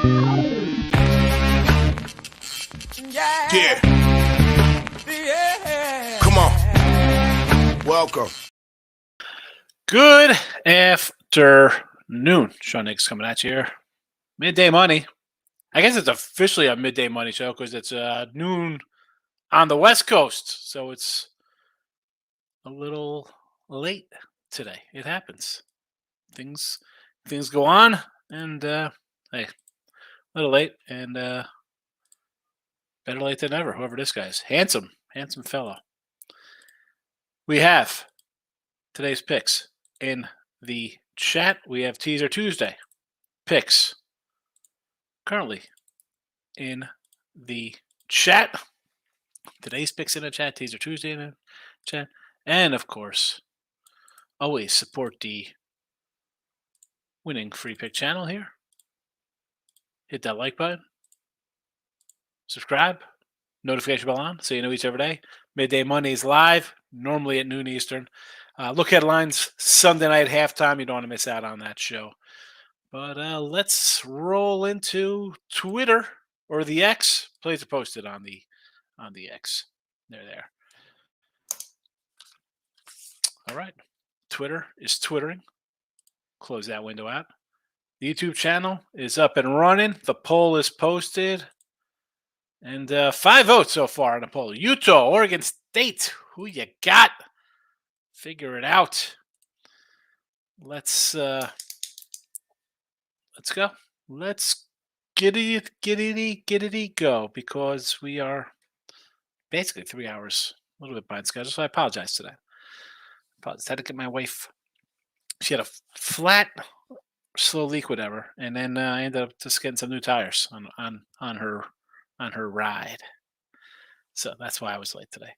Yeah. Come on. Welcome. Good afternoon. Sean Higgs coming at you here. Midday Money. I guess it's officially a midday money show because it's noon on the West Coast. So it's a little late today. It happens. Things go on, and hey, a little late, and better late than never. Whoever this guy is, handsome fellow. We have today's picks in the chat. We have Teaser Tuesday picks currently in the chat. Today's picks in the chat. Teaser Tuesday in the chat, and of course, always support the winning free pick channel here. Hit that like button. Subscribe. Notification bell on so you know each every day. Midday Money is live, normally at noon Eastern. Look headlines Sunday night halftime. You don't want to miss out on that show. But let's roll into Twitter or the X. Plays are posted on the X. They're there. All right. Twitter is twittering. Close that window out. The YouTube channel is up and running. The poll is posted. And 5 votes so far on the poll. Utah, Oregon State. Who you got? Figure it out. Let's go. Let's get go, because we are basically 3 hours, a little bit behind schedule. So I apologize today. I had to get my wife. She had a flat, slow leak, whatever, and then I ended up just getting some new tires on her ride. So that's why I was late today.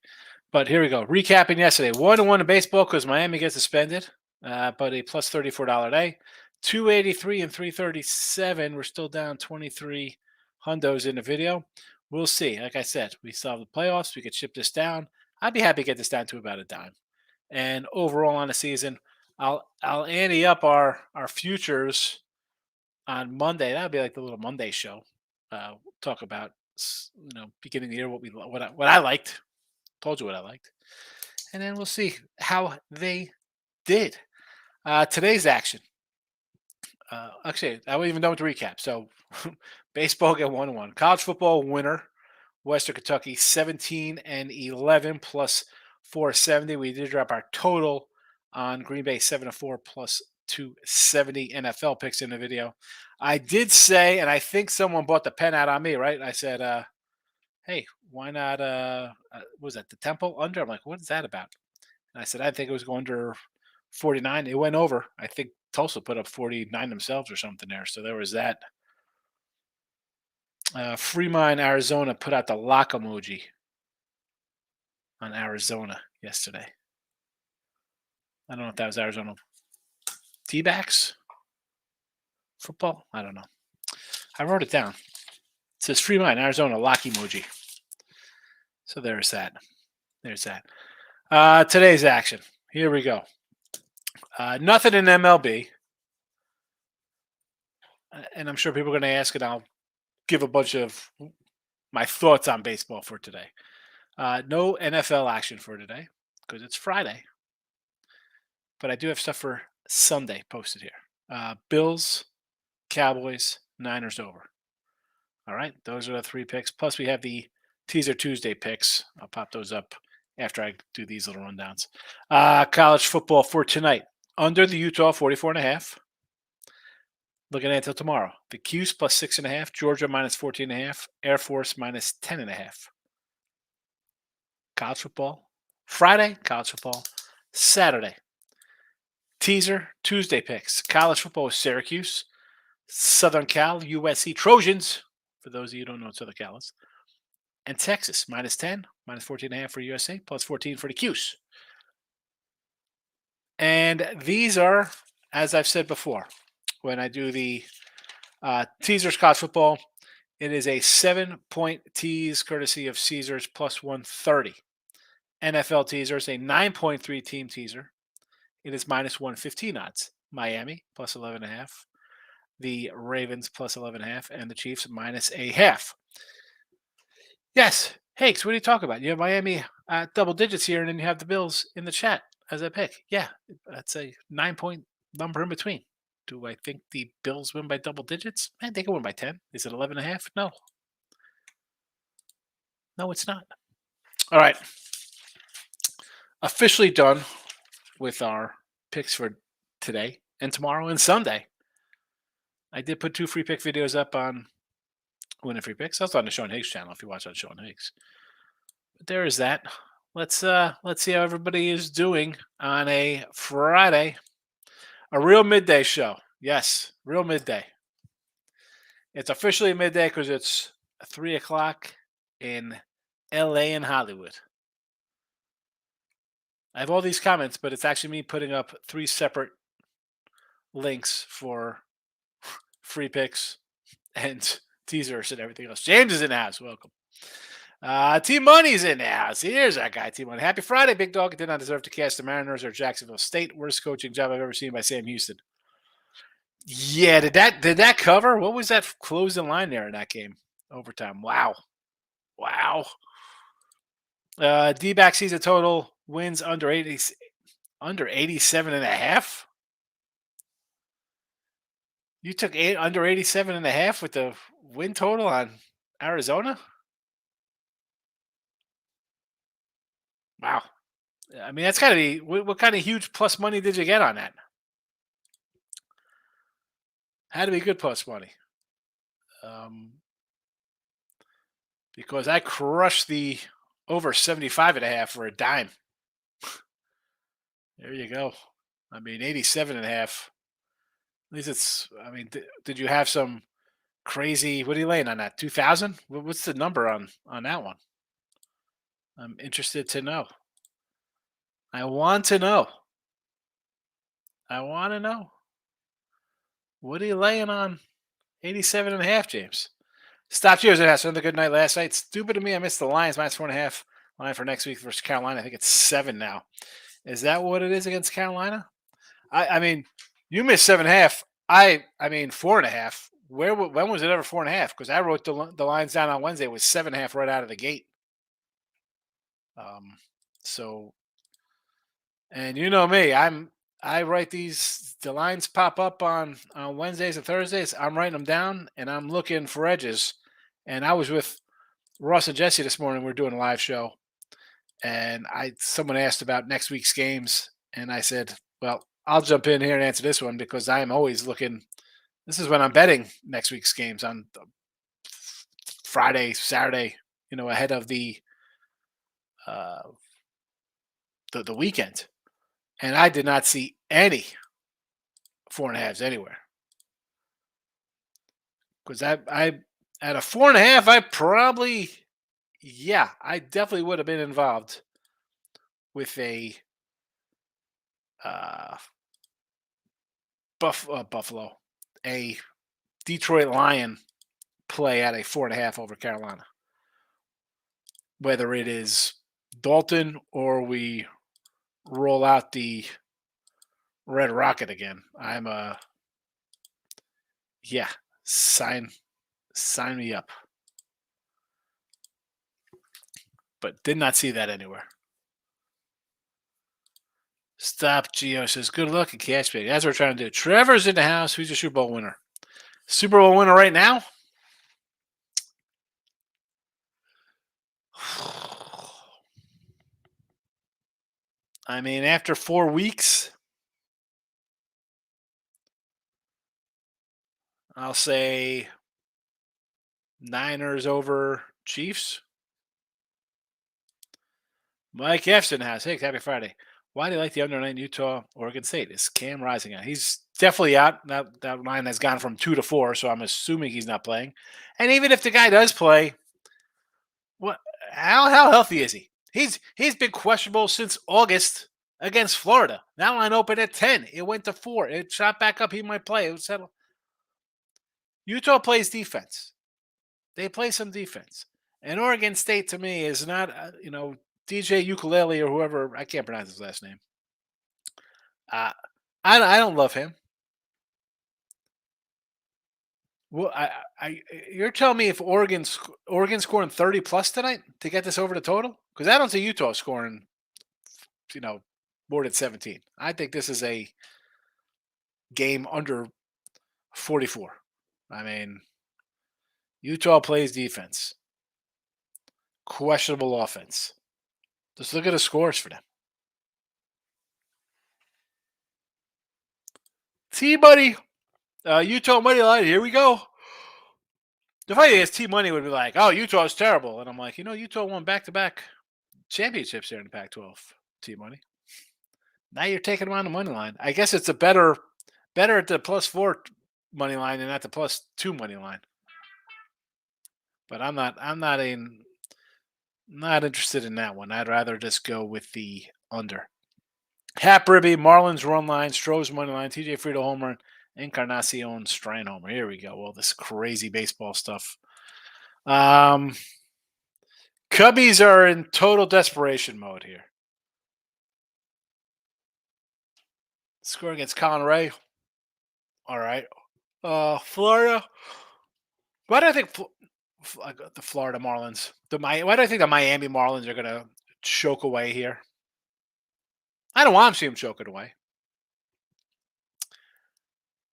But here we go. Recapping yesterday. 1-1 in baseball because Miami gets suspended, but a plus $34 day. 283 and 337. We're still down 23 hundos in the video. We'll see. Like I said, we still have the playoffs. We could ship this down. I'd be happy to get this down to about a dime. And overall on the season, I'll ante up our futures on Monday. That'll be like the little Monday show. We'll talk about, beginning of the year what I liked. Told you what I liked. And then we'll see how they did. Today's action. Actually, I won't even know what to recap. So, baseball get 1-1. College football winner, Western Kentucky, 17-11 plus 470. We did drop our total on Green Bay 7-4 plus 270 NFL picks in the video. I did say, and I think someone bought the pen out on me, right? I said, hey, why not, was that the Temple under? I'm like, what is that about? And I said, I think it was going under 49. It went over. I think Tulsa put up 49 themselves or something there. So there was that. Fremont, Arizona put out the lock emoji on Arizona yesterday. I don't know if that was Arizona D-backs football. I don't know. I wrote it down. It says Fremont, Arizona lock emoji. So there's that. There's that. Today's action. Here we go. Nothing in MLB. And I'm sure people are going to ask, and I'll give a bunch of my thoughts on baseball for today. No NFL action for today because it's Friday. But I do have stuff for Sunday posted here. Bills, Cowboys, Niners over. All right. Those are the 3 picks. Plus we have the Teaser Tuesday picks. I'll pop those up after I do these little rundowns. College football for tonight. Under the Utah 44.5. Looking at until tomorrow. The Cuse plus 6.5. Georgia minus 14.5. Air Force minus 10.5. College football. Friday, college football. Saturday. Teaser Tuesday picks. College football with Syracuse. Southern Cal, USC Trojans. For those of you who don't know what Southern Cal is. And Texas, minus 10, minus 14.5 for USC, plus 14 for the Cuse. And these are, as I've said before, when I do the teasers college football, it is a 7-point tease courtesy of Caesars plus 130. NFL teasers, a 9.3 team teaser. It is minus 115 odds. Miami plus 11.5. the Ravens plus 11.5, and the Chiefs minus a half. Yes, Higgs, what are you talking about? You have Miami double digits here, and then you have the Bills in the chat as a pick. Yeah, that's a 9-point number in between. Do I think the Bills win by double digits? Man, they can win by 10. Is it 11.5? No. No, it's not. All right. Officially done with our picks for today and tomorrow and Sunday. I did put 2 free pick videos up on Winning Free Picks. That's on the Sean Higgs channel if you watch on Sean Higgs. But there is that. Let's see how everybody is doing on a Friday. A real midday show. Yes, real midday. It's officially midday because it's 3 o'clock in LA and Hollywood. I have all these comments, but it's actually me putting up 3 separate links for free picks and teasers and everything else. James is in the house. Welcome. T Money's in the house. Here's that guy, T Money. Happy Friday, big dog. Did not deserve to cast the Mariners or Jacksonville State. Worst coaching job I've ever seen by Sam Houston. Yeah, did that cover? What was that closing line there in that game? Overtime. Wow. D-back season total wins under 87 and a half. You took under 87 and a half with the win total on Arizona? Wow. I mean, that's got to be what kind of huge plus money did you get on that? Had to be good plus money. Because I crushed the over 75 and a half for a dime. There you go. I mean, 87 and a half. At least it's, I mean, did you have some crazy, what are you laying on that? 2,000? What's the number on that one? I'm interested to know. I want to know. What are you laying on 87 and a half, James? Stop yours. It has another good night last night. Stupid of me. I missed the Lions minus 4.5 line for next week versus Carolina. I think it's 7 now. Is that what it is against Carolina? I mean, you missed 7.5. I mean 4.5. When was it ever 4.5? Because I wrote the lines down on Wednesday. It was 7.5 right out of the gate. So, and you know me, I write the lines pop up on Wednesdays and Thursdays. I'm writing them down and I'm looking for edges. And I was with Ross and Jesse this morning. We were doing a live show, and someone asked about next week's games, and I said, well, I'll jump in here and answer this one because I am always looking. This is when I'm betting next week's games on Friday, Saturday, ahead of the weekend. And I did not see any 4.5s anywhere. Because I at a 4.5, I definitely would have been involved with a Buffalo, a Detroit Lion play at a 4.5 over Carolina. Whether it is Dalton or we roll out the Red Rocket again, I'm sign me up. But did not see that anywhere. Stop Geo says, good luck and cash big. That's what we're trying to do. Trevor's in the house. Who's your Super Bowl winner? Super Bowl winner right now? I mean, after 4 weeks, I'll say Niners over Chiefs. Mike F's in the house. Hey, happy Friday. Why do you like the under 9 Utah, Oregon State? Is Cam rising out? He's definitely out. That line has gone from 2 to 4, so I'm assuming he's not playing. And even if the guy does play, how healthy is he? He's been questionable since August against Florida. That line opened at 10. It went to 4. It shot back up. He might play. It would settle. Utah plays defense. They play some defense. And Oregon State, to me, is not, DJ Ukulele or whoever. I can't pronounce his last name. I don't love him. Well, you're telling me if Oregon scoring 30 plus tonight to get this over the total? Because I don't see Utah scoring, you know, more than 17. I think this is a game under 44. I mean, Utah plays defense, questionable offense. Just look at the scores for them. T Money, Utah money line. Here we go. The funny thing is, T Money would be like, "Oh, Utah's terrible," and I'm like, Utah won back-to-back championships here in the Pac-12. T Money. Now you're taking them on the money line. I guess it's a better at the +4 money line than at the +2 money line. But not interested in that one. I'd rather just go with the under. Hap Ribby, Marlins run line, Stroh's money line, TJ Friedel homer, Encarnacion Strand homer. Here we go. All this crazy baseball stuff. Cubbies are in total desperation mode here. Score against Colin Ray. All right. Florida. Why do I think the Florida Marlins? Why do I think the Miami Marlins are going to choke away here? I don't want to see them choke it away.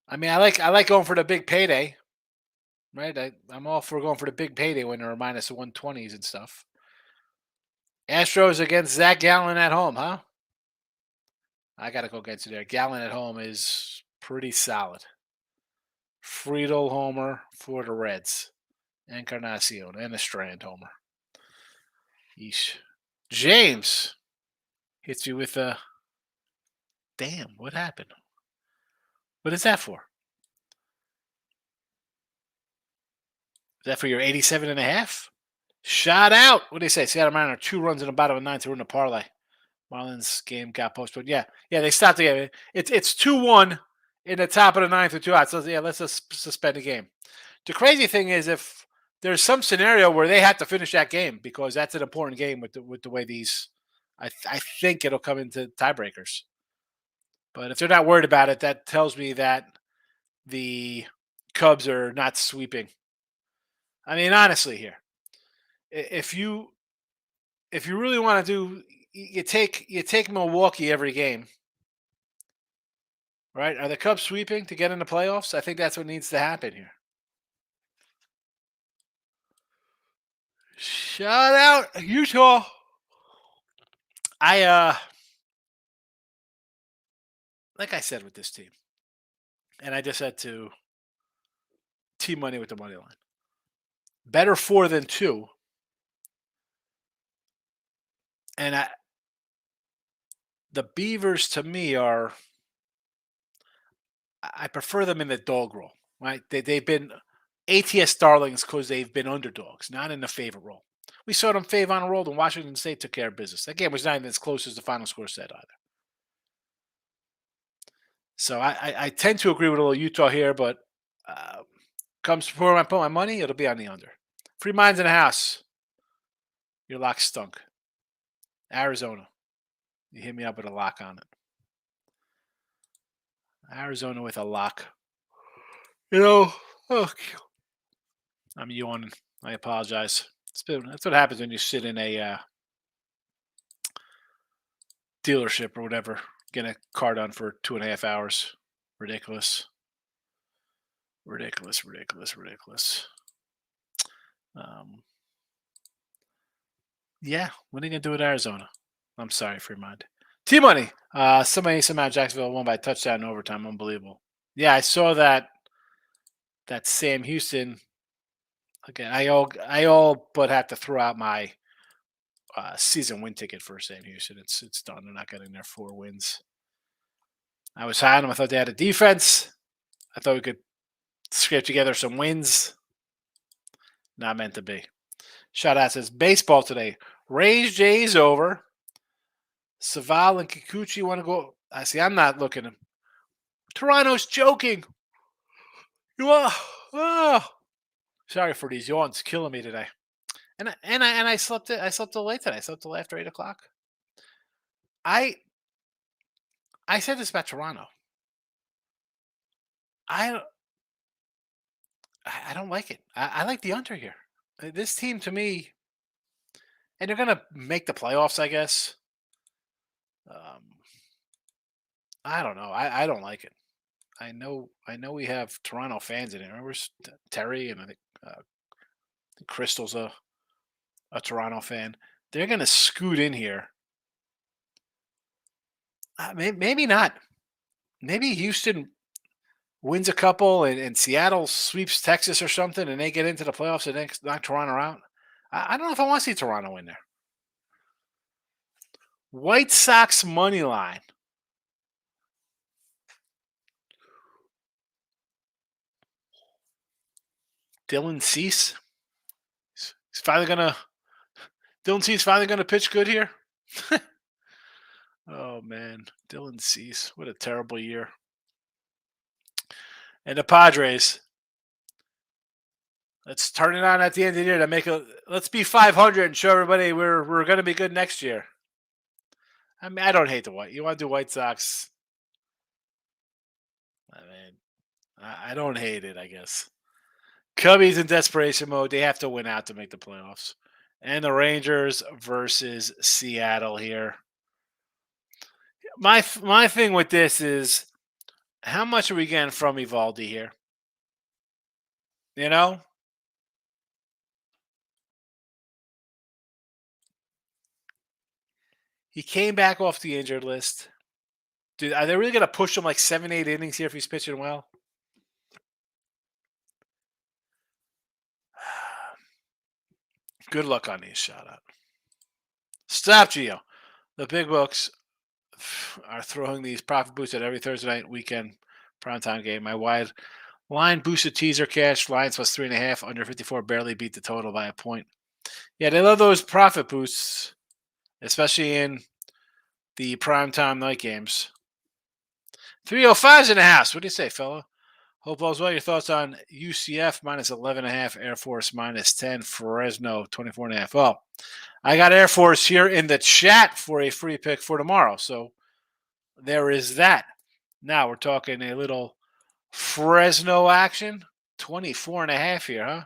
I mean, I like going for the big payday, right? I'm all for going for the big payday when they're minus the 120s and stuff. Astros against Zach Gallen at home, huh? I got to go against it there. Gallen at home is pretty solid. Friedel homer for the Reds. Encarnacion and a Strand homer. Yeesh. James hits you with a. Damn, what happened? What is that for? Is that for your 87 and a half? Shot out. What do they say? Seattle Mariners 2 runs in the bottom of the ninth to win the parlay. Marlins game got postponed. Yeah, they stopped the game. It's 2-1 in the top of the ninth with 2 outs. So yeah, let's just suspend the game. The crazy thing is if there's some scenario where they have to finish that game because that's an important game with the way these. I think it'll come into tiebreakers. But if they're not worried about it, that tells me that the Cubs are not sweeping. I mean, honestly, here, if you really want to do, you take Milwaukee every game, right? Are the Cubs sweeping to get in the playoffs? I think that's what needs to happen here. Shout out Utah. Like I said with this team, and I just said to T Money with the money line. Better 4 than 2. And the Beavers to me are, I prefer them in the dog role, right? They've been ATS darlings because they've been underdogs, not in the favorite role. We saw them fave on a roll, and Washington State took care of business. That game was not even as close as the final score said either. So I tend to agree with a little Utah here, but comes before I put my money, it'll be on the under. Free minds in the house. Your lock stunk. Arizona. You hit me up with a lock on it. Arizona with a lock. I'm yawning. I apologize. That's what happens when you sit in a dealership or whatever. Get a car done for 2.5 hours. Ridiculous. Ridiculous. Yeah, what are you going to do with Arizona? I'm sorry, Fremont. T-Money. Somebody somehow Jacksonville won by a touchdown in overtime. Unbelievable. Yeah, I saw that Sam Houston. Again, I all but have to throw out my season win ticket for Sam Houston. It's done. They're not getting their 4 wins. I was high on them. I thought they had a defense. I thought we could scrape together some wins. Not meant to be. Shout out says baseball today. Rays Jays over. Saval and Kikuchi want to go. I see. I'm not looking. Toronto's joking. You are. Oh. Sorry for these yawns, killing me today. And I slept. I slept till late today. I slept till after 8:00. I said this about Toronto. I don't like it. I like the under here. This team to me, and they're gonna make the playoffs, I guess. Um, I don't know. I don't like it. I know we have Toronto fans in it. Remember Terry and I think Crystal's a Toronto fan. They're gonna scoot in here. Maybe not. Maybe Houston wins a couple and Seattle sweeps Texas or something, and they get into the playoffs and they knock Toronto out. I don't know if I want to see Toronto in there. White Sox money line. Dylan Cease. He's finally gonna. Dylan Cease finally gonna pitch good here. Oh man, Dylan Cease, what a terrible year. And the Padres. Let's turn it on at the end of the year to make a. Let's be 500 and show everybody we're gonna be good next year. I mean, I don't hate the White. You want to do White Sox? I mean, I don't hate it. I guess Cubbies in desperation mode. They have to win out to make the playoffs. And the Rangers versus Seattle here. My thing with this is how much are we getting from Evaldi here? You know, he came back off the injured list. Dude, are they really going to push him like 7, 8 innings here if he's pitching well? Good luck on these, shout out. Stop, Gio. The big books are throwing these profit boosts at every Thursday night, weekend, primetime game. My wide line boosted teaser cash, Lions plus 3.5, under 54, barely beat the total by a point. Yeah, they love those profit boosts, especially in the primetime night games. 305's in the house. What do you say, fella? Hope all's well. Your thoughts on UCF minus 11.5, Air Force minus 10, Fresno 24.5. Well, I got Air Force here in the chat for a free pick for tomorrow. So there is that. Now we're talking a little Fresno action. 24.5 here, huh?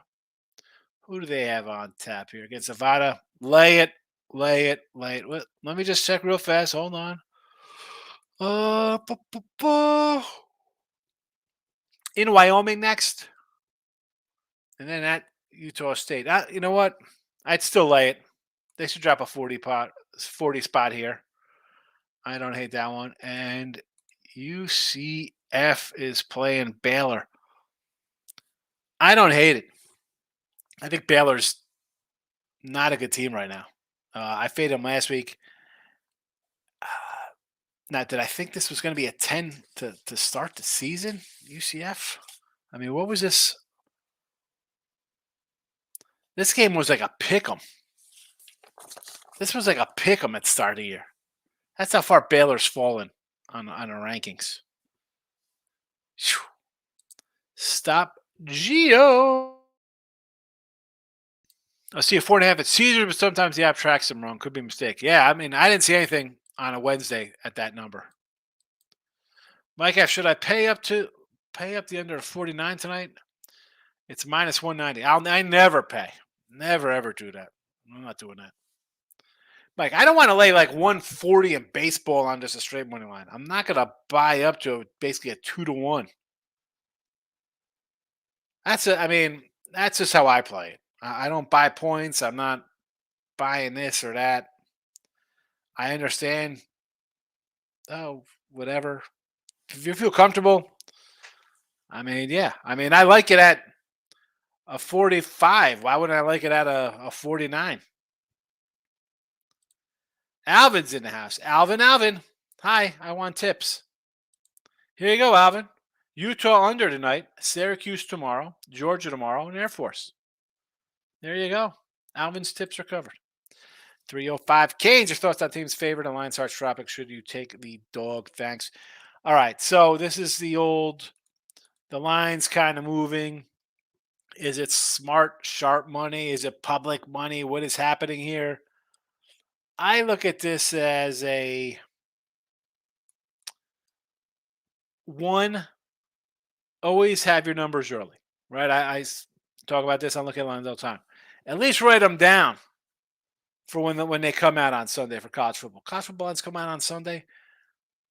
Who do they have on tap here against Nevada? Lay it. Let me just check real fast. Hold on. In Wyoming next, and then at Utah State. You know what? I'd still lay it. They should drop a 40 spot here. I don't hate that one. And UCF is playing Baylor. I don't hate it. I think Baylor's not a good team right now. I faded them last week. Now, did I think this was going to be a 10 to start the season? UCF? I mean, what was this? This game was like a pick 'em. This was like a pick 'em at the start of the year. That's how far Baylor's fallen on the rankings. Whew. Stop Geo. I see a 4.5 at Caesar, but sometimes the app tracks them wrong. Could be a mistake. Yeah, I mean, I didn't see anything on a Wednesday at that number. Mike F, should I pay up the under 49 tonight? It's minus 190. I never pay. Never ever do that. I'm not doing that. Mike, I don't want to lay like 140 in baseball on just a straight money line. I'm not gonna buy up to basically a 2-1. That's just how I play it. I don't buy points. I'm not buying this or that. I understand. Oh, whatever. If you feel comfortable, I mean, yeah. I mean, I like it at a 45. Why wouldn't I like it at a 49? Alvin's in the house. Alvin. Hi, I want tips. Here you go, Alvin. Utah under tonight, Syracuse tomorrow, Georgia tomorrow, and Air Force. There you go. Alvin's tips are covered. 305 Canes, your thoughts on team's favorite and Lions Hearts Tropic. Should you take the dog? Thanks. All right, so this is the line's kind of moving. Is it smart, sharp money? Is it public money? What is happening here? I look at this as a one, always have your numbers early. right? I talk about this on Looking Lines all the time. At least write them down for when they come out on Sunday for college football. College football lines come out on Sunday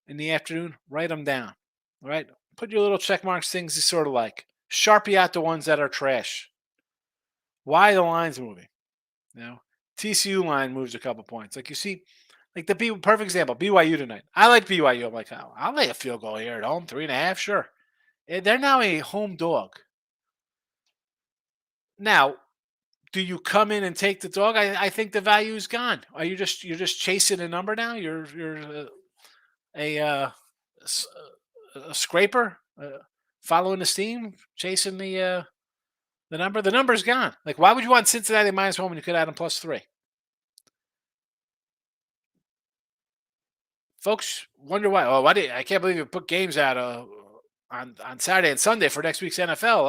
in the afternoon. Write them down, right? Put your little check marks, things you sort of like. Sharpie out the ones that are trash. Why the line's moving? You know, TCU line moves a couple points. Like you see, like perfect example, BYU tonight. I like BYU. I'm like, oh, I'll lay a field goal here at home, 3.5, sure. They're now a home dog. Now, do you come in and take the dog? I think the value is gone. Are you're just chasing a number now? You're a s- a scraper, following the steam, chasing the number. The number's gone. Like, why would you want Cincinnati -1 when you could add them +3? Folks wonder why. Oh, I can't believe you put games out on Saturday and Sunday for next week's NFL.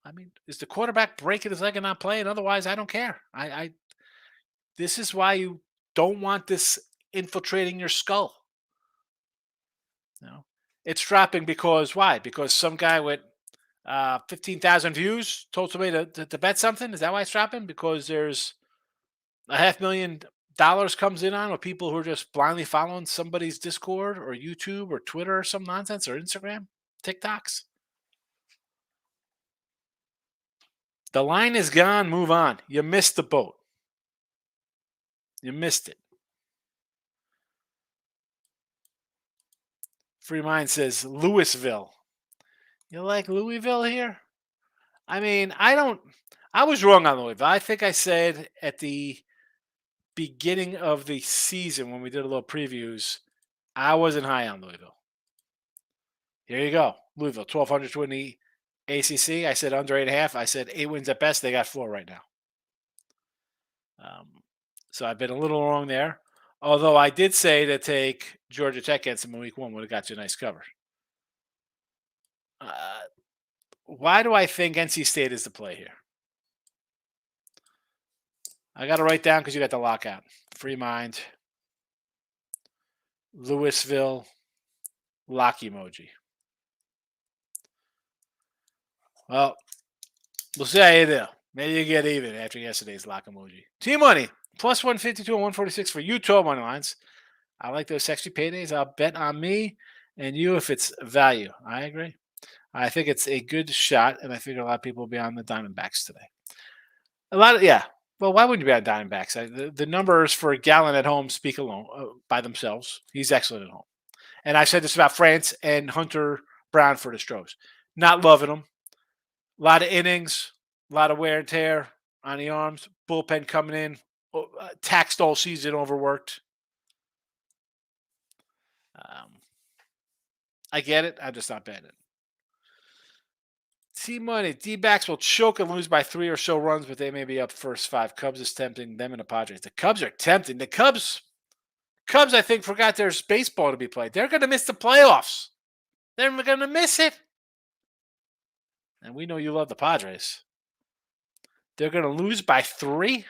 I mean, is the quarterback breaking his leg and not playing? Otherwise, I don't care. I This is why you don't want this infiltrating your skull. You know, it's dropping because why? Because some guy with 15,000 views told somebody to bet something. Is that why it's dropping? Because there's $500,000 comes in on, or people who are just blindly following somebody's Discord or YouTube or Twitter or some nonsense or Instagram, TikToks. The line is gone. Move on. You missed the boat. You missed it. Free Mind says Louisville. You like Louisville here? I mean, I was wrong on Louisville. I think I said at the beginning of the season when we did a little previews, I wasn't high on Louisville. Here you go. Louisville, 1,200 to win the ACC. I said under 8.5. I said 8 wins at best. They got 4 right now. So I've been a little wrong there. Although I did say to take Georgia Tech against them in week 1 would have got you a nice cover. Why do I think NC State is the play here? I got to write down because you got the lockout. Free Mind, Louisville, lock emoji. Well, we'll see how you do. Maybe you get even after yesterday's lock emoji. Team money, plus 152 and 146 for Utah money lines. I like those sexy paydays. I'll bet on me and you if it's value. I agree. I think it's a good shot, and I figure a lot of people will be on the Diamondbacks today. Yeah. Well, why wouldn't you be on Diamondbacks? The numbers for Gallon at home speak alone by themselves. He's excellent at home. And I said this about France and Hunter Brown for the Stros. Not loving them. A lot of innings, a lot of wear and tear on the arms. Bullpen coming in, taxed all season, overworked. I get it. I'm just not betting it. T-Money. D-backs will choke and lose by 3 or so runs, but they may be up first 5. Cubs is tempting them and the Padres. The Cubs are tempting. The Cubs, I think, forgot there's baseball to be played. They're going to miss the playoffs. They're going to miss it. And we know you love the Padres. They're going to lose by 3.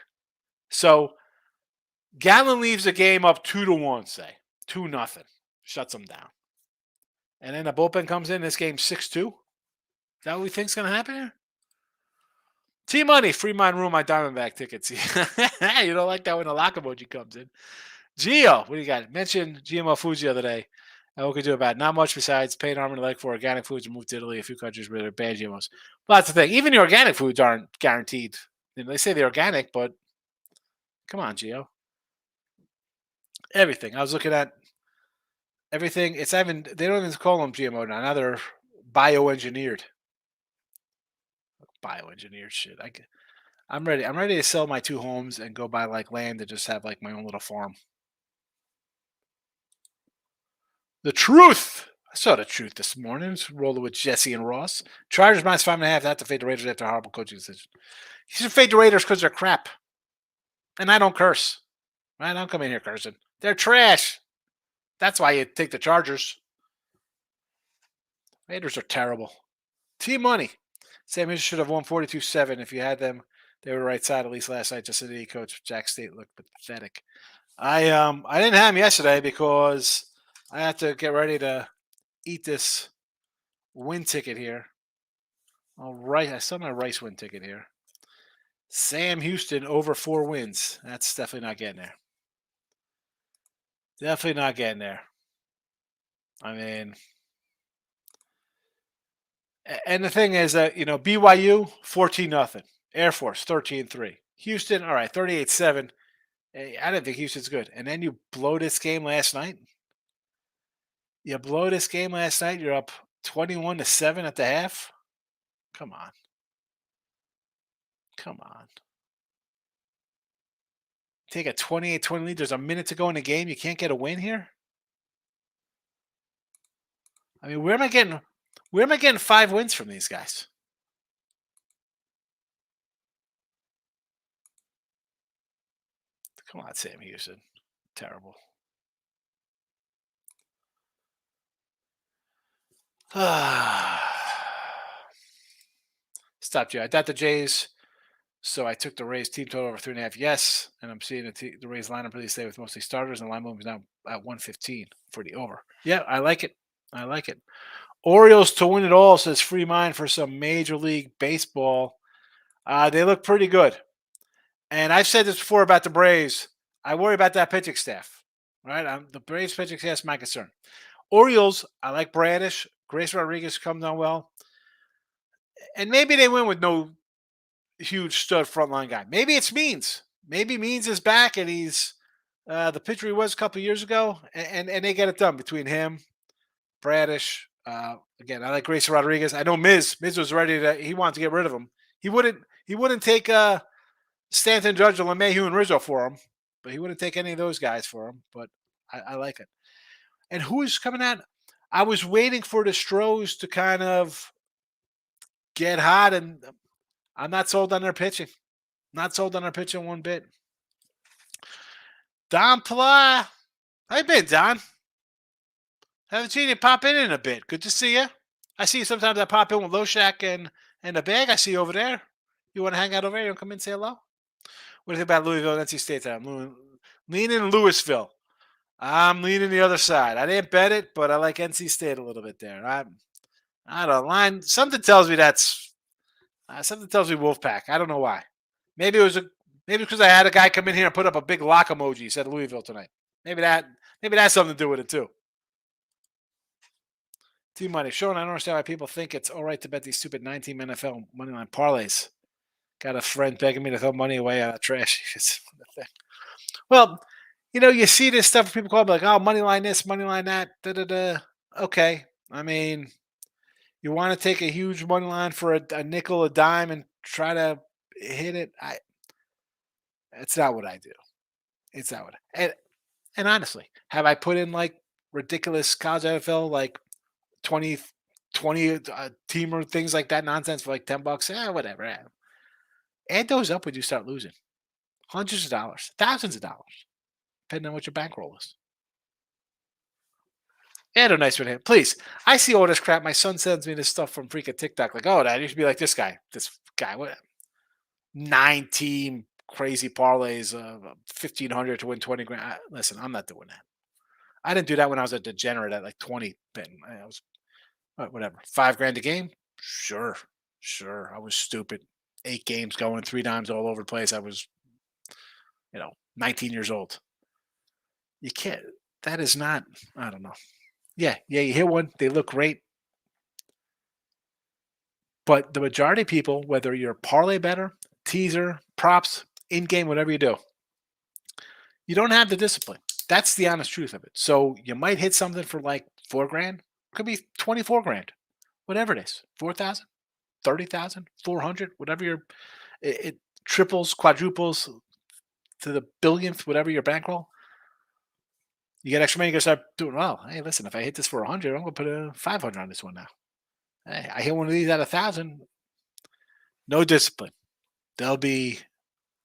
So Gallon leaves the game up 2-1, say 2-0, shuts them down. And then the bullpen comes in. This game's 6-2. Is that what we think's going to happen here? T-Money, free mind room, my Diamondback tickets. You don't like that when the lock emoji comes in. Gio, what do you got? Mentioned GMO foods the other day. What can we do about it? Not much besides pay an arm and a leg for organic foods and move to Italy, a few countries where they're bad GMOs. Well, that's the thing. Even the organic foods aren't guaranteed. They say they're organic, but come on, Gio. Everything. I was looking at everything. It's even, they don't even call them GMO now. Now they're bioengineered. Bioengineered shit. I'm ready. I'm ready to sell my 2 homes and go buy like land to just have like my own little farm. The truth. I saw the truth this morning. Just rolling with Jesse and Ross. Chargers -5.5. That's to fade the Raiders after a horrible coaching decision. You should fade the Raiders because they're crap. And I don't curse. I don't come in here cursing. They're trash. That's why you take the Chargers. Raiders are terrible. T-Money. Sam Houston should have won 42-7 if you had them. They were right side at least last night. Just city coach Jack State looked pathetic. I didn't have him yesterday because I had to get ready to eat this win ticket here. All right, I saw my Rice win ticket here. Sam Houston over 4 wins. That's definitely not getting there. Definitely not getting there. I mean, and the thing is that BYU 14-0, Air Force 13-3, Houston all right 38-7. I didn't think Houston's good, and then you blow this game last night. You blow this game last night. You're up 21-7 at the half. Come on, come on. Take a 28-20 lead. There's a minute to go in the game. You can't get a win here. I mean, where am I getting 5 wins from these guys? Come on, Sam Houston. Terrible. Stop you. I got the Jays, so I took the Rays team total over 3.5. Yes, and I'm seeing the Rays lineup really stay with mostly starters, and the line move is now at 115 for the over. Yeah, I like it. I like it. Orioles to win it all, says Free Mind for some Major League Baseball. They look pretty good. And I've said this before about the Braves. I worry about that pitching staff. Right? The Braves pitching staff is my concern. Orioles, I like Bradish. Grace Rodriguez comes on well. And maybe they win with no huge stud frontline guy. Maybe it's Means. Maybe Means is back and he's the pitcher he was a couple years ago. And they get it done between him, Bradish. Again, I like Grace Rodriguez. I know Miz. Miz was ready to. He wanted to get rid of him. He wouldn't take Stanton, Judge, LeMahieu, and Rizzo for him, but he wouldn't take any of those guys for him. But I like it. And who's coming out? I was waiting for the Stros to kind of get hot, and I'm not sold on their pitching. Not sold on their pitching one bit. Don Pla, how you been, Don? Haven't seen you pop in a bit. Good to see you. I see you sometimes. I pop in with Loshak and the bag. I see you over there. You want to hang out over here? You want to come in and say hello? What do you think about Louisville and NC State? I'm leaning Louisville. I'm leaning the other side. I didn't bet it, but I like NC State a little bit there. I don't line. Something tells me Wolfpack. I don't know why. Maybe because I had a guy come in here and put up a big lock emoji. Said Louisville tonight. Maybe that's something to do with it too. Team money. Sean, I don't understand why people think it's all right to bet these stupid 9-team NFL moneyline parlays. Got a friend begging me to throw money away on a trash. Well, you see this stuff. People call it like, oh, money line this, money line that. Da, da, da. Okay. I mean, you want to take a huge money line for a nickel, a dime, and try to hit it. It's not what I do. It's not what. And honestly, have I put in like ridiculous college NFL like 20 teamer things like that nonsense for like $10? Whatever. Add those up when you start losing. Hundreds of dollars, thousands of dollars, depending on what your bankroll is. Add a nice one. Please. I see all this crap. My son sends me this stuff from freaking TikTok. Like, oh, Dad, you should be like this guy. What? 9-team crazy parlays of 1,500 to win 20 grand. Listen, I'm not doing that. I didn't do that when I was a degenerate at like 20. I was whatever. $5 grand a game. Sure. I was stupid. 8 games going, 3 dimes all over the place. I was, 19 years old. You can't. That is not. I don't know. Yeah. You hit one. They look great. But the majority of people, whether you're parlay better, teaser, props, in-game, whatever you do, you don't have the discipline. That's the honest truth of it. So you might hit something for like $4 grand. Could be 24 grand. Whatever it is. 4,000, 30,000, 400, whatever it triples, quadruples to the billionth, whatever your bankroll. You get extra money, you can start doing well. Hey, listen, if I hit this for 100, I'm going to put a 500 on this one now. Hey, I hit one of these at 1,000. No discipline. They'll be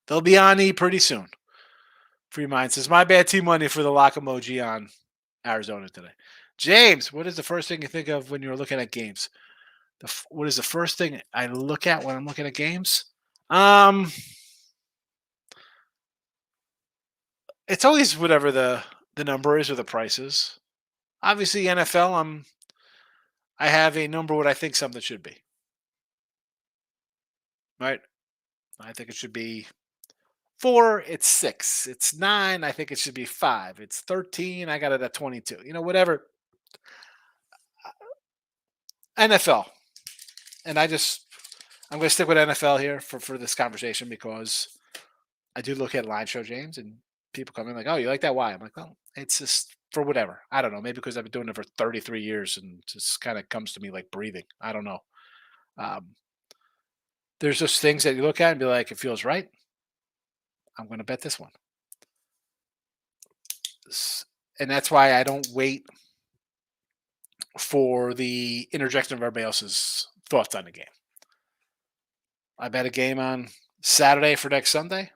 on E pretty soon. Free Mind says, my bad team money for the lock emoji on Arizona today. James, what is the first thing you think of when you're looking at games? What is the first thing I look at when I'm looking at games? It's always whatever the number is or the price is. Obviously, NFL, I have a number what I think something should be. right? I think it should be 4. It's 6. It's 9. I think it should be 5. It's 13. I got it at 22. Whatever. NFL, and I'm going to stick with NFL here for this conversation because I do look at line show James and people come in like, oh, you like that? Why? I'm like, well, it's just for whatever. I don't know. Maybe because I've been doing it for 33 years and just kind of comes to me like breathing. I don't know. Um, there's just things that you look at and be like, it feels right. I'm going to bet this one. And that's why I don't wait for the interjection of everybody else's thoughts on the game. I bet a game on Saturday for next Sunday.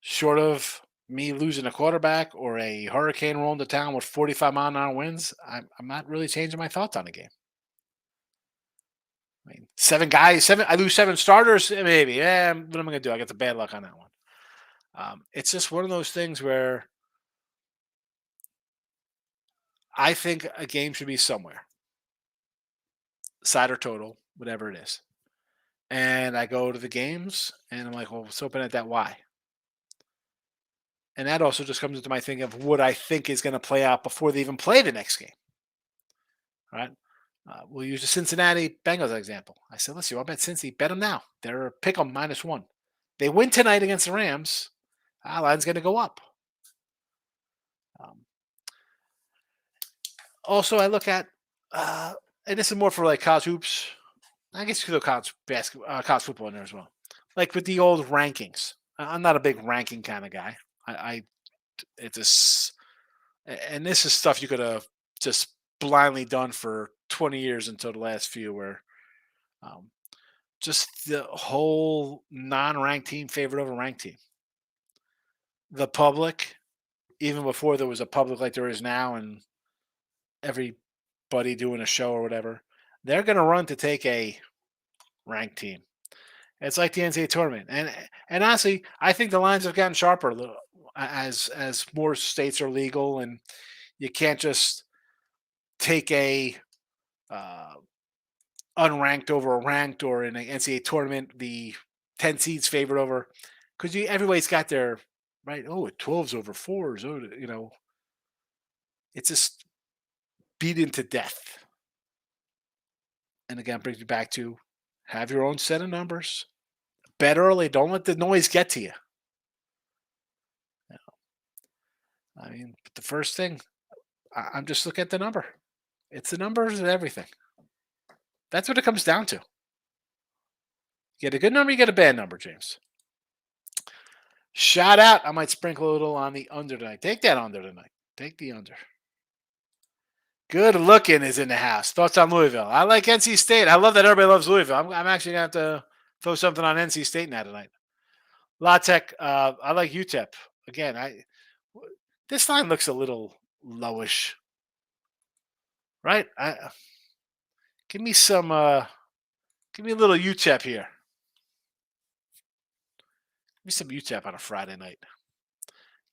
Short of me losing a quarterback or a hurricane rolling to town with 45-mile-an-hour winds, I'm not really changing my thoughts on the game. I mean, 7 guys, I lose 7 starters, maybe. Yeah, what am I going to do? I got the bad luck on that one. It's just one of those things where I think a game should be somewhere, side or total, whatever it is. And I go to the games, and I'm like, well, let's open at that why. And that also just comes into my thinking of what I think is going to play out before they even play the next game. All right. We'll use the Cincinnati Bengals example. I said, listen, you want to bet Cincy? Bet them now. They're pick 'em -1. They win tonight against the Rams. Line's going to go up. Also, I look at, and this is more for like college hoops. I guess you could throw college basketball, college football in there as well. Like with the old rankings. I'm not a big ranking kind of guy. It's just, and this is stuff you could have just blindly done for 20 years until the last few, where just the whole non-ranked team favored over ranked team. The public, even before there was a public like there is now, and everybody doing a show or whatever, they're going to run to take a ranked team. It's like the NCAA tournament, and honestly, I think the lines have gotten sharper a little as more states are legal, and you can't just take a unranked over a ranked, or in an NCAA tournament, the 10 seeds favored over, because everybody's got their right. Oh, 12s over 4s. Oh, it's just beaten to death. And again, brings you back to have your own set of numbers. Bet early. Don't let the noise get to you. I mean, the first thing, I'm just looking at the number. It's the numbers and everything. That's what it comes down to. You get a good number, you get a bad number, James. Shout out. I might sprinkle a little on the under tonight. Take that under tonight. Take the under. Good looking is in the house. Thoughts on Louisville? I like NC State. I love that everybody loves Louisville. I'm actually going to have to throw something on NC State now tonight. La Tech, I like UTEP. Again, this line looks a little lowish. Right? Give me a little UTEP here. Give me some UTEP on a Friday night.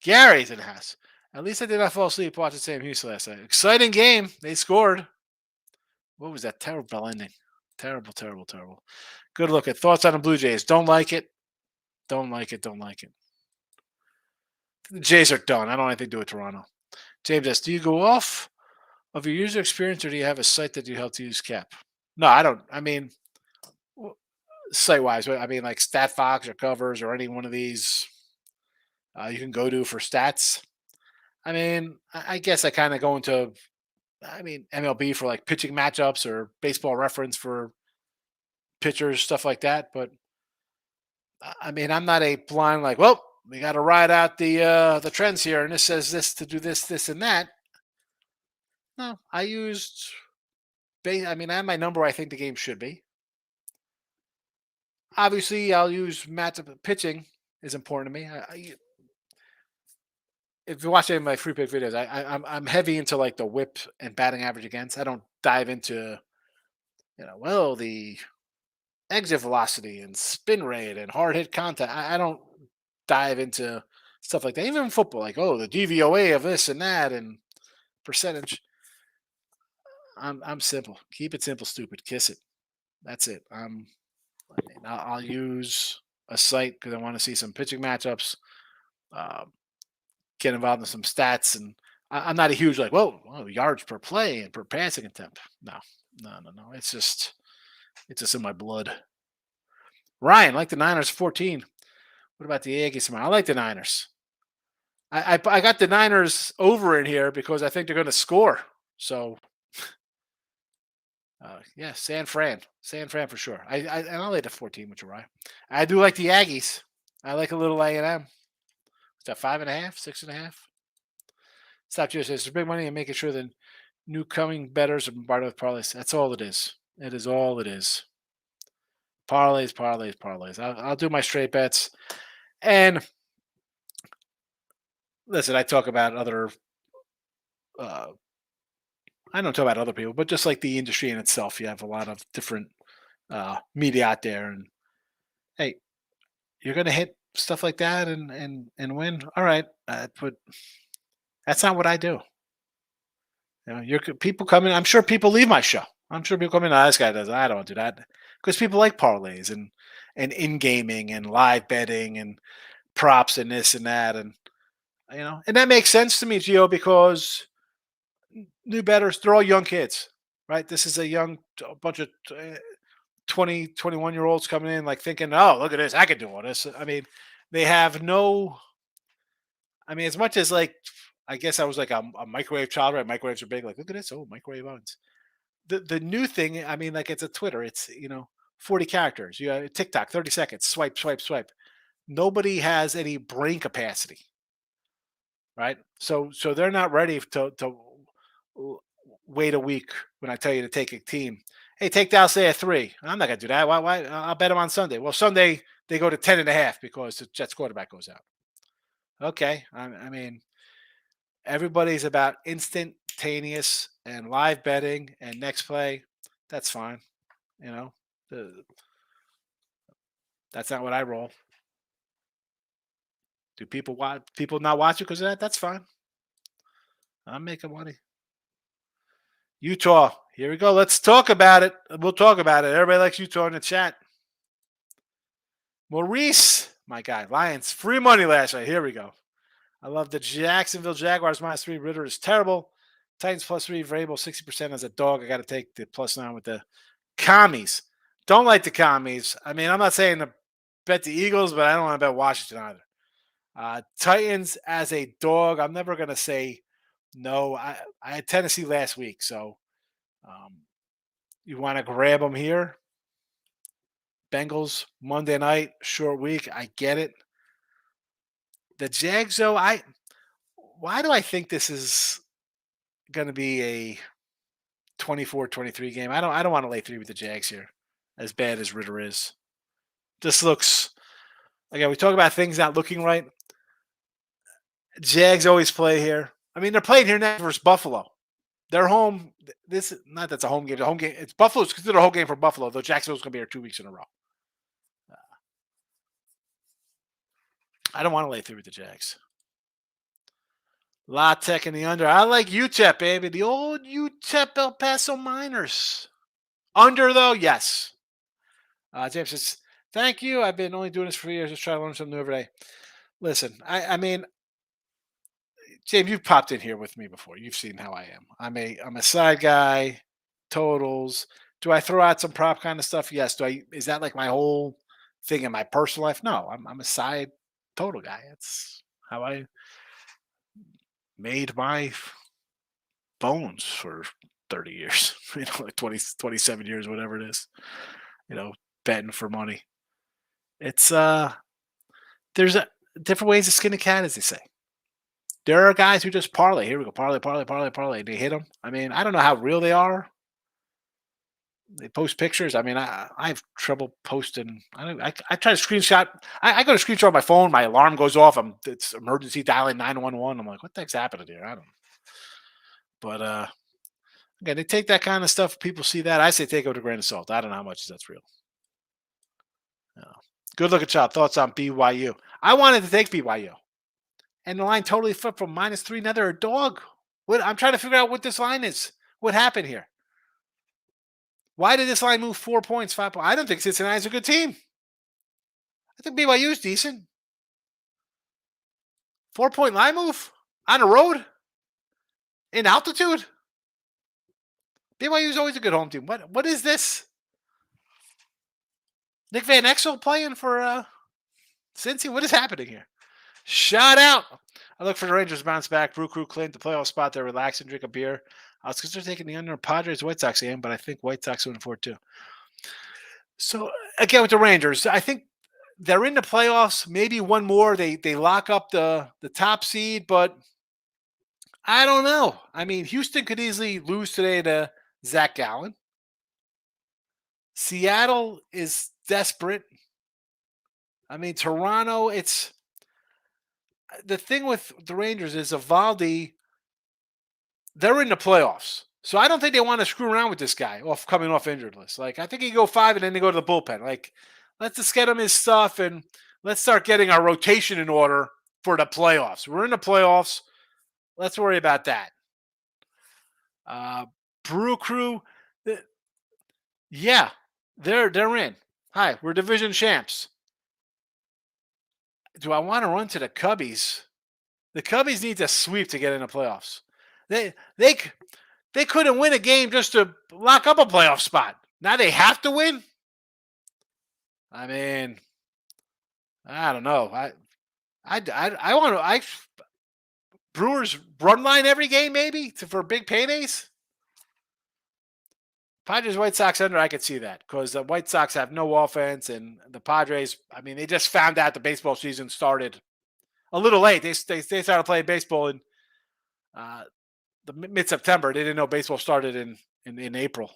Gary's in the house. At least I did not fall asleep watching Sam Houston last night. Exciting game. They scored. What was that? Terrible ending. Terrible, terrible, terrible. Good look at thoughts on the Blue Jays. Don't like it. Don't like it. Don't like it. The Jays are done. I don't have anything to do with Toronto. James S., do you go off of your user experience, or do you have a site that you help to use Cap? No, I don't. I mean, site-wise, I mean like StatFox or Covers or any one of these you can go to for stats. I mean, I guess I kind of go into, MLB for like pitching matchups or Baseball Reference for pitchers, stuff like that. But I mean, I'm not a blind like, well, we got to ride out the trends here, and this says this to do this, this, and that. No, I used. I have my number. I think the game should be. Obviously, I'll use matchup. Pitching is important to me. If you watch any of my free pick videos, I'm heavy into like the whip and batting average against. I don't dive into, the exit velocity and spin rate and hard hit contact. I don't dive into stuff like that. Even in football, like, the DVOA of this and that and percentage. I'm simple. Keep it simple, stupid. Kiss it. That's it. I'll use a site because I want to see some pitching matchups. Uh, get involved in some stats, and I'm not a huge like, whoa, yards per play and per passing attempt. No, no. It's just in my blood. Ryan, like the Niners 14. What about the Aggies tomorrow? I like the Niners. I got the Niners over in here because I think they're going to score. So yeah, San Fran for sure. And I'll lay the 14 with you, Ryan. I do like the Aggies. I like a little A&M. Is that 5.5, 6.5? Stop just it's big money and making sure that new coming betters are bombarded with parlays. That's all it is. It is all it is. Parlays, parlays, parlays. I'll do my straight bets. And listen, I talk about other. I don't talk about other people, but just like the industry in itself, you have a lot of different media out there, and hey, you're going to hit stuff like that and win. All right, but that's not what I do. People come in. I'm sure people leave my show. I'm sure people come in. Oh, this guy does. I don't do that because people like parlays and in gaming and live betting and props and this and that and that makes sense to me, Gio, because new betters they're all young kids, right? This is a bunch of 20, 21 year olds coming in like thinking, oh, look at this, I could do all this. I mean, they have no. I mean, as much as like, I guess I was like a microwave child, right? Microwaves are big. Like, look at this. Oh, microwave ovens. The new thing, I mean, like it's a Twitter. It's 40 characters. You have TikTok, 30 seconds. Swipe, swipe, swipe. Nobody has any brain capacity, right? So they're not ready to wait a week when I tell you to take a team. Hey, take Dallas at 3. I'm not gonna do that. Why? I'll bet them on Sunday. Well, Sunday they go to 10.5 because the Jets quarterback goes out. Okay, I mean everybody's about instantaneous and live betting and next play. That's fine. You know, the, that's not what I roll. Do people not watch it because of that? That's fine. I'm making money. Utah. Here we go. Let's talk about it. We'll talk about it. Everybody likes Utah in the chat. Maurice, my guy. Lions. Free money last night. Here we go. I love the Jacksonville Jaguars -3. Ritter is terrible. Titans +3. Vrabel 60% as a dog. I got to take the +9 with the commies. Don't like the commies. I mean, I'm not saying to bet the Eagles, but I don't want to bet Washington either. Titans as a dog. I'm never going to say no. I had Tennessee last week, so you want to grab them here. Bengals Monday night, short week. I get it. The Jags, though, why do I think this is going to be a 24-23 game? I don't want to lay 3 with the Jags here, as bad as Ritter is. This looks again. We talk about things not looking right. Jags always play here. I mean, they're playing here next versus Buffalo. They're home. This not that's a home game. The home game. It's Buffalo's considered a home game for Buffalo, though Jacksonville's going to be here 2 weeks in a row. I don't want to lay 3 with the Jags. La Tech in the under. I like UTEP, baby. The old UTEP El Paso Miners. Under, though, yes. James says, thank you. I've been only doing this for years. Just trying to learn something new every day. Listen, I mean, James, you've popped in here with me before. You've seen how I am. I'm a side guy, totals. Do I throw out some prop kind of stuff? Yes. Is that like my whole thing in my personal life? No, I'm a side total guy. It's how I made my bones for 30 years, like 20, 27 years, whatever it is, betting for money. It's there's different ways to skin a cat, as they say. There are guys who just parlay. Here we go, parlay, parlay, parlay, parlay. They hit them. I mean, I don't know how real they are. They post pictures. I mean, I have trouble posting. I try to screenshot. I go to screenshot my phone. My alarm goes off. It's emergency dialing 911. I'm like, what the heck's happening here? I don't know. But again, they take that kind of stuff. People see that. I say take it with a grain of salt. I don't know how much that's real. Good looking child. Thoughts on BYU? I wanted to take BYU. And the line totally flipped from -3. Now they're a dog. I'm trying to figure out what this line is. What happened here? Why did this line move 4 points, 5 points? I don't think Cincinnati's a good team. I think BYU is decent. 4-point line move on the road in altitude. BYU is always a good home team. What is this? Nick Van Exel playing for Cincy? What is happening here? Shut out. I look for the Rangers to bounce back. Brew Crew claimed the playoff spot. They're relaxing, drink a beer. I was considering taking the under Padres White Sox game, but I think White Sox win 4-2. So again with the Rangers, I think they're in the playoffs. Maybe one more. They lock up the top seed, but I don't know. I mean, Houston could easily lose today to Zach Gallen. Seattle is desperate. I mean, Toronto, it's the thing with the Rangers is Evaldi, they're in the playoffs. So I don't think they want to screw around with this guy coming off injured list. Like, I think he go 5 and then they go to the bullpen. Like, let's just get him his stuff and let's start getting our rotation in order for the playoffs. We're in the playoffs. Let's worry about that. Brew Crew, yeah, they're in. Hi, we're division champs. Do I want to run to the Cubbies? The Cubbies need to sweep to get in the playoffs. They couldn't win a game just to lock up a playoff spot. Now they have to win. I mean, I don't know. I want to. Brewers run line every game maybe for big paydays. Padres White Sox under, I could see that because the White Sox have no offense and the Padres, I mean, they just found out the baseball season started a little late. They started playing baseball in the mid-September. They didn't know baseball started in April.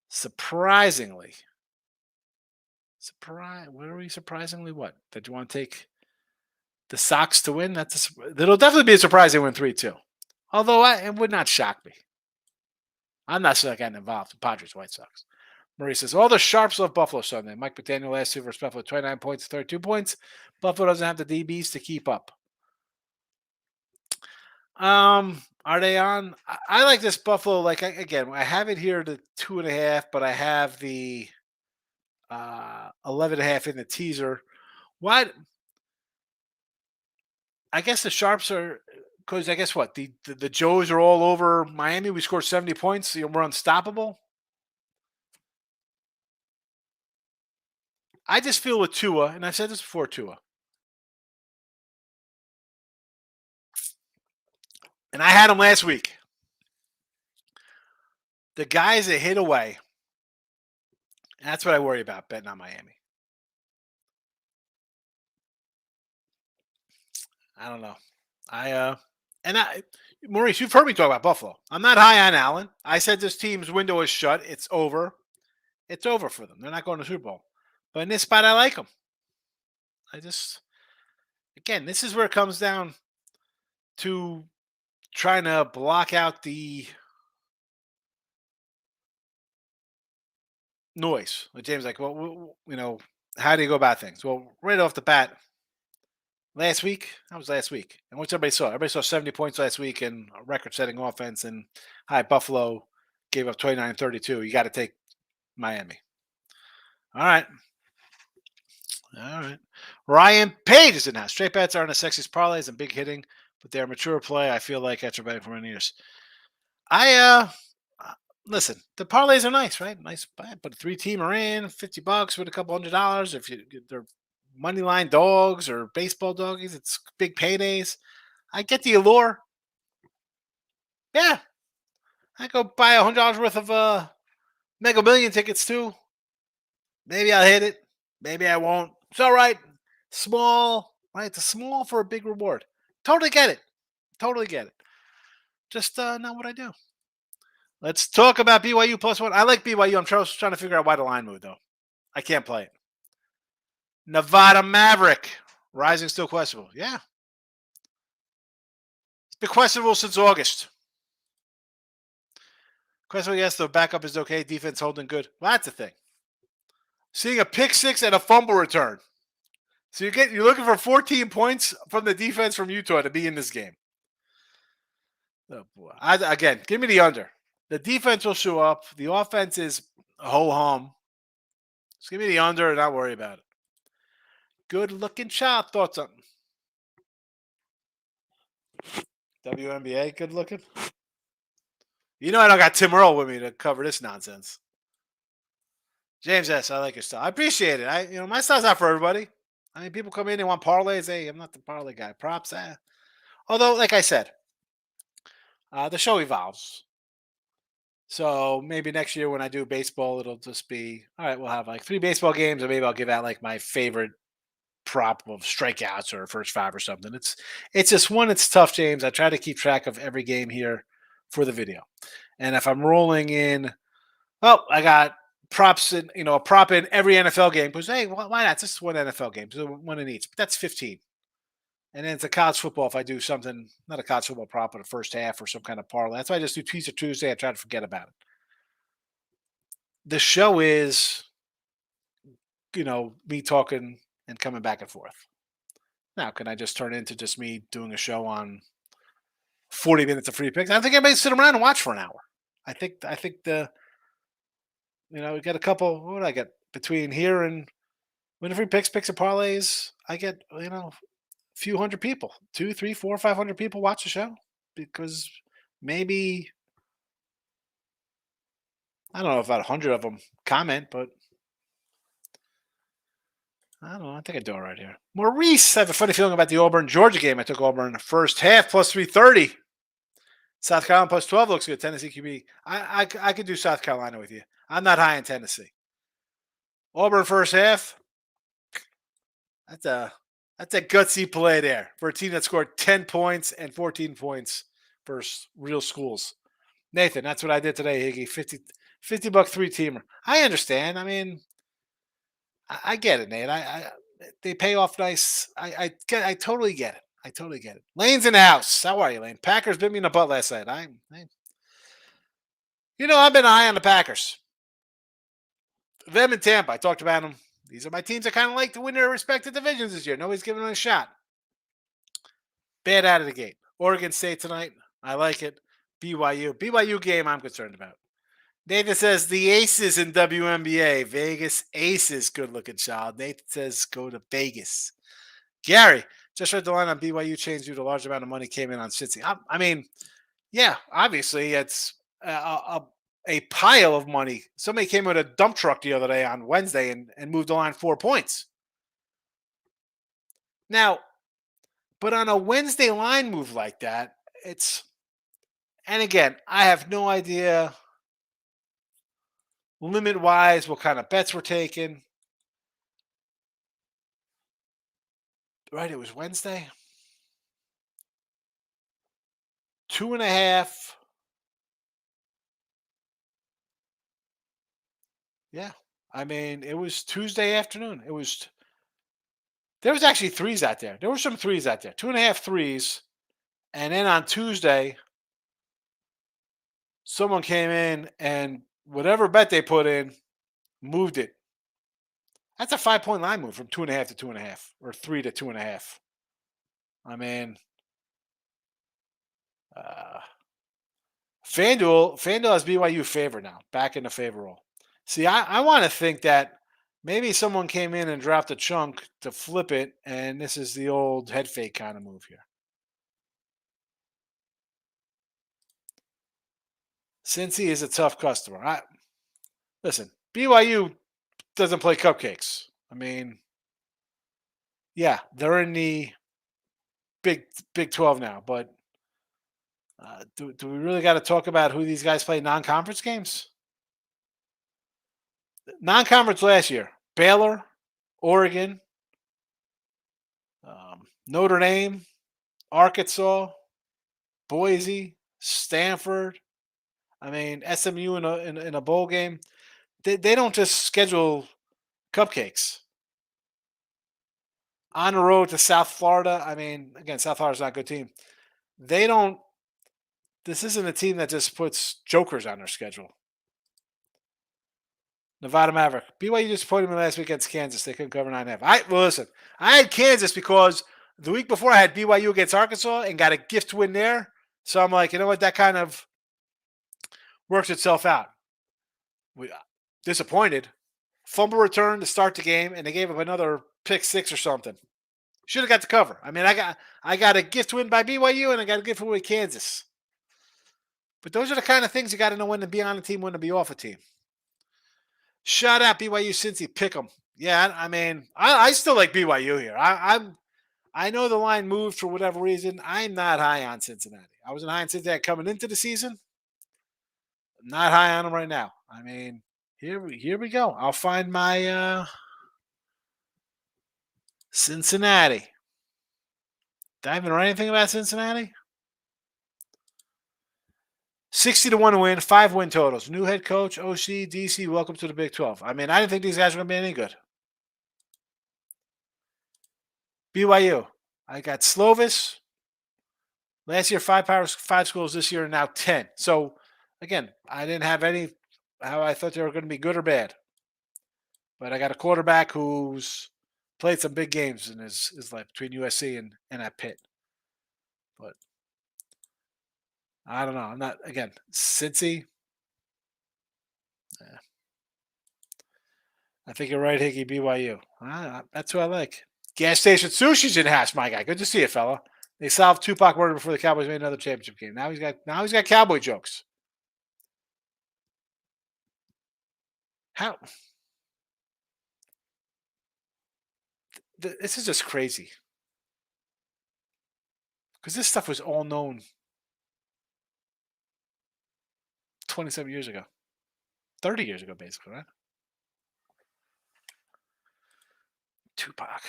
Surprisingly. What are we surprisingly what? That you want to take the Sox to win? That'll definitely be a surprise they win 3-2. Although it would not shock me. I'm not getting involved in Padres White Sox. Marie says, all the Sharps love Buffalo Sunday. Mike McDaniel last year versus Buffalo, 29 points, 32 points. Buffalo doesn't have the DBs to keep up. Are they on? I like this Buffalo. Like, again, I have it here to 2.5, but I have the 11.5 in the teaser. What? I guess the Sharps are, because I guess what? The Joes are all over Miami. We scored 70 points. So we're unstoppable. I just feel with Tua, and I've said this before, Tua. And I had him last week. The guys that hit away, that's what I worry about betting on Miami. I don't know. Maurice, you've heard me talk about Buffalo. I'm not high on Allen. I said this team's window is shut. It's over. It's over for them. They're not going to the Super Bowl. But in this spot, I like them. Again, this is where it comes down to trying to block out the noise. Like James, like, well, how do you go about things? Well, right off the bat, last week, that was last week. And what's everybody saw? Everybody saw 70 points last week and a record-setting offense. And Buffalo gave up 29-32. You got to take Miami. All right. Ryan Page is in house. Straight bets aren't the sexiest parlays and big hitting, but they're mature play. I feel like after betting for many years. Listen, the parlays are nice, right? Nice, but a 3-teamer in, $50 with a couple $100. If they're money line dogs or baseball doggies, it's big paydays. I get the allure. Yeah, I go buy $100 worth of Mega Million tickets too. Maybe I'll hit it. Maybe I won't. It's all right. Small, right? It's small for a big reward. Totally get it. Just not what I do. Let's talk about BYU +1. I like BYU. I'm trying to figure out why the line moved, though. I can't play it. Nevada Maverick. Rising still questionable. Yeah. It's been questionable since August. Questionable, yes, the backup is okay. Defense holding good. Well, that's the thing. Seeing a pick six and a fumble return. So you're looking for 14 points from the defense from Utah to be in this game. Oh boy. Again, give me the under. The defense will show up. The offense is ho-hum. Just give me the under and not worry about it. Good-looking child. Thoughts on WNBA? Good-looking? You know I don't got Tim Earl with me to cover this nonsense. James S., I like your style. I appreciate it. My style's not for everybody. I mean, people come in and want parlays. Hey, I'm not the parlay guy. Props. Although, like I said, the show evolves. So maybe next year when I do baseball, it'll just be, all right, we'll have like 3 baseball games, or maybe I'll give out like my favorite prop of strikeouts or first 5 or something. It's just one, it's tough, James. I try to keep track of every game here for the video. And if I'm rolling in, well, I got props in, a prop in every NFL game. Because hey, why not? It's just one NFL game, so one in each. But that's 15. And then it's a college football. If I do something, not a college football prop, but a first half or some kind of parlay. That's why I just do Teaser Tuesday. I try to forget about it. The show is, me talking and coming back and forth. Now, can I just turn into just me doing a show on 40 minutes of free picks? I don't think anybody sit around and watch for an hour. I think we got a couple. What did I get between here and when free picks and parlays? I get a few hundred people, 2, 3, 4, 500 people watch the show because maybe I don't know if about 100 of them comment, but I don't know. I think I do it right here. Maurice, I have a funny feeling about the Auburn-Georgia game. I took Auburn in the first half plus 330. South Carolina plus 12 looks good. Tennessee QB. I could do South Carolina with you. I'm not high in Tennessee. Auburn first half. That's a gutsy play there for a team that scored 10 points and 14 points for real schools. Nathan, that's what I did today, Higgy. $50 3-teamer. I understand. I mean, I get it, Nate. They pay off nice. I totally get it. I totally get it. Lane's in the house. How are you, Lane? Packers bit me in the butt last night. I've been high on the Packers. Them and Tampa. I talked about them. These are my teams that kind of like to win their respective divisions this year. Nobody's giving them a shot. Bad out of the gate. Oregon State tonight. I like it. BYU game I'm concerned about. Nathan says the Aces in WNBA. Vegas Aces, good-looking child. Nathan says go to Vegas. Gary, just read the line on BYU changed due to a large amount of money came in on Cincy. I mean, yeah, obviously it's a pile of money. Somebody came with a dump truck the other day on Wednesday and moved the line 4 points. Now, but on a Wednesday line move like that, and again, I have no idea limit-wise what kind of bets we're taking. Right, it was Wednesday. 2.5. Yeah. I mean, it was Tuesday afternoon. There was actually 3s out there. There were some 3s out there. 2.5 3s. And then on Tuesday, someone came in and whatever bet they put in, moved it. That's a 5-point line move from 2.5 to 2.5 or 3 to 2.5. I mean, FanDuel has BYU favored now, back in the favor role. See, I want to think that maybe someone came in and dropped a chunk to flip it, and this is the old head fake kind of move here. Cincy is a tough customer. Listen, BYU doesn't play cupcakes. I mean, yeah, they're in the Big 12 now, but do we really got to talk about who these guys play non-conference games? Non-conference last year, Baylor, Oregon, Notre Dame, Arkansas, Boise, Stanford. I mean, SMU in a bowl game. They don't just schedule cupcakes. On the road to South Florida. I mean, again, South Florida's not a good team. This isn't a team that just puts jokers on their schedule. Nevada Maverick. BYU disappointed me last week against Kansas. They couldn't cover 9.5. Listen, I had Kansas because the week before I had BYU against Arkansas and got a gift win there. So I'm like, you know what? That kind of works itself out. We disappointed. Fumble return to start the game, and they gave up another pick six or something. Should have got the cover. I mean, I got a gift win by BYU, and I got a gift win with Kansas. But those are the kind of things you got to know when to be on a team, when to be off a team. Shout out BYU Cincy, pick them. Yeah, I mean, I still like BYU here. I know the line moved for whatever reason. I'm not high on Cincinnati. I wasn't high on Cincinnati coming into the season. I'm not high on them right now. I mean, here we go. I'll find my Cincinnati. Did I even write anything about Cincinnati? 60-1 win, 5 win totals. New head coach, OC, DC, welcome to the Big 12. I mean, I didn't think these guys were going to be any good. BYU. I got Slovis. Last year, 5 schools. This year, now 10. So, again, I didn't have any how I thought they were going to be good or bad. But I got a quarterback who's played some big games in his life between USC and at Pitt. But I don't know. I'm not, again, Cincy. I think you're right, Hickey, BYU. That's who I like. Gas Station Sushi's in house, my guy. Good to see you, fella. They solved Tupac murder before the Cowboys made another championship game. Now he's got cowboy jokes. How? This is just crazy. Because this stuff was all known 27 years ago. 30 years ago, basically, right? Tupac.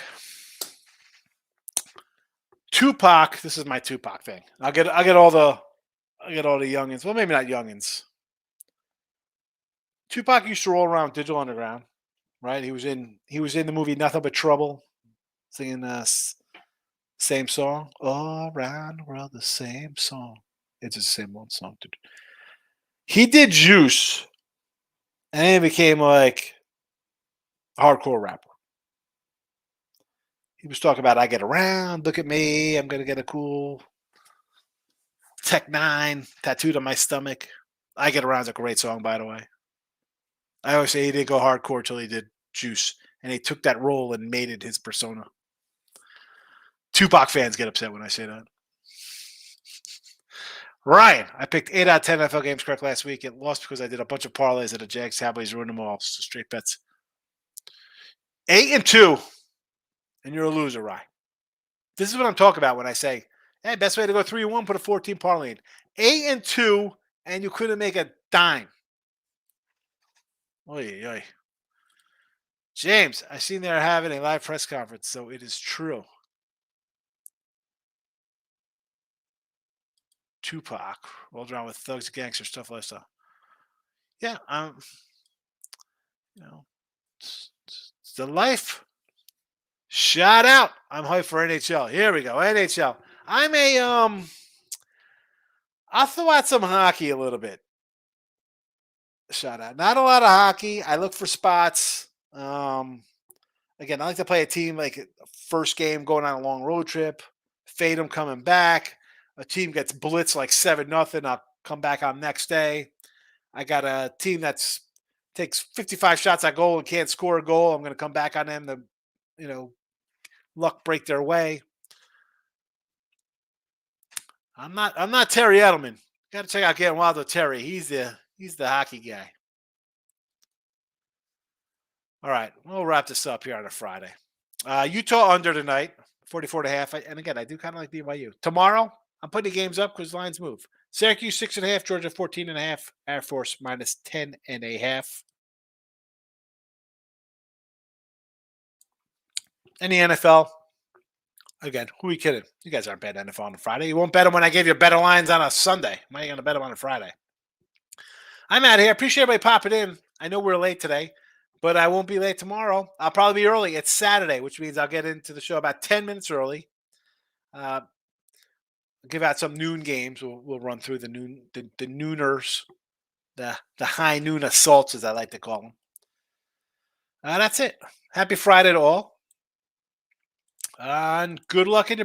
This is my Tupac thing. I'll get all the youngins. Well, maybe not youngins. Tupac used to roll around Digital Underground, right? He was in the movie Nothing But Trouble, singing same song. All around the world, the same song. It's just the same one song, dude. He did Juice, and then he became like a hardcore rapper. He was talking about, I get around, look at me, I'm going to get a cool Tech 9 tattooed on my stomach. I Get Around is a great song, by the way. I always say he didn't go hardcore until he did Juice, and he took that role and made it his persona. Tupac fans get upset when I say that. Ryan, I picked 8 out of 10 NFL games correct last week. It lost because I did a bunch of parlays at the Jags Cowboys, ruined them all. So straight bets. 8-2. And you're a loser, Ryan. This is what I'm talking about when I say, hey, best way to go 3-1, put a 14 parlay in. 8-2, and you couldn't make a dime. Oy, oy. James, I seen they're having a live press conference, so it is true. Tupac rolled around with thugs, gangsters, stuff like that. Yeah, it's the life. Shout out. I'm hyped for NHL. Here we go. NHL. I'll throw out some hockey a little bit. Shout out. Not a lot of hockey. I look for spots. Again, I like to play a team like first game going on a long road trip. Fade them coming back. A team gets blitzed like 7-0. I'll come back on next day. I got a team that's takes 55 shots at goal and can't score a goal. I'm going to come back on them to, luck break their way. I'm not Terry Edelman. Got to check out Getting Wild with Terry. He's the hockey guy. All right, we'll wrap this up here on a Friday. Utah under tonight, 44.5. And again, I do kind of like BYU. Tomorrow, I'm putting the games up because lines move. Syracuse 6.5, Georgia 14.5, Air Force minus 10.5. In the NFL, again, who are you kidding? You guys aren't betting NFL on a Friday. You won't bet them when I gave you better lines on a Sunday. Why are you going to bet them on a Friday? I'm out of here. Appreciate everybody popping in. I know we're late today, but I won't be late tomorrow. I'll probably be early. It's Saturday, which means I'll get into the show about 10 minutes early. Give out some noon games. We'll run through the nooners, the high noon assaults, as I like to call them. That's it. Happy Friday to all. And good luck in your